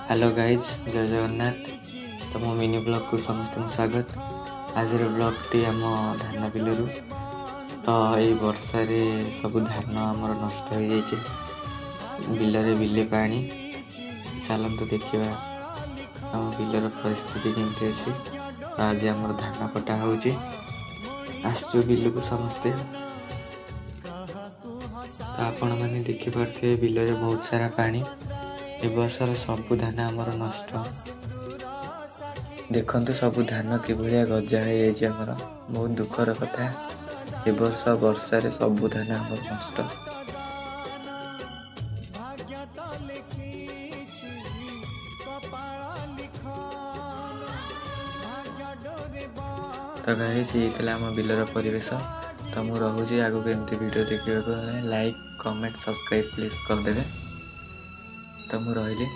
Hello guys जय जगन्नाथ। तो मो मिनी ब्लॉग को समस्त स्वागत। आज ब्लॉग टी आम धान बिलरू। तो यही वर्षा रे सब धान आमर नष्ट हो जाइए। बिलरे बिले पानी। चलतु देखा आम बिलर परिस्थिति केमती अच्छी। तो आज आम धान कटा हो आसचु बिल को समस्ते। तो आपण मैंने देखिपे बिलरे बहुत सारा पानी। ए वर्षर सबु धान आमर नष्ट। देखंतु सबु धान किभलिया गजा हो जाइए। आमर बहुत दुखर कथा। ए वर्ष वर्षा रे सबु धान आमर नष्ट। तो गाइस ये आम बिलर परिवेश। तो मुझे रोचे आगु एमती वीडियो देखा लाइक कमेंट सब्सक्राइब प्लीज करदे। तो मुझे रही।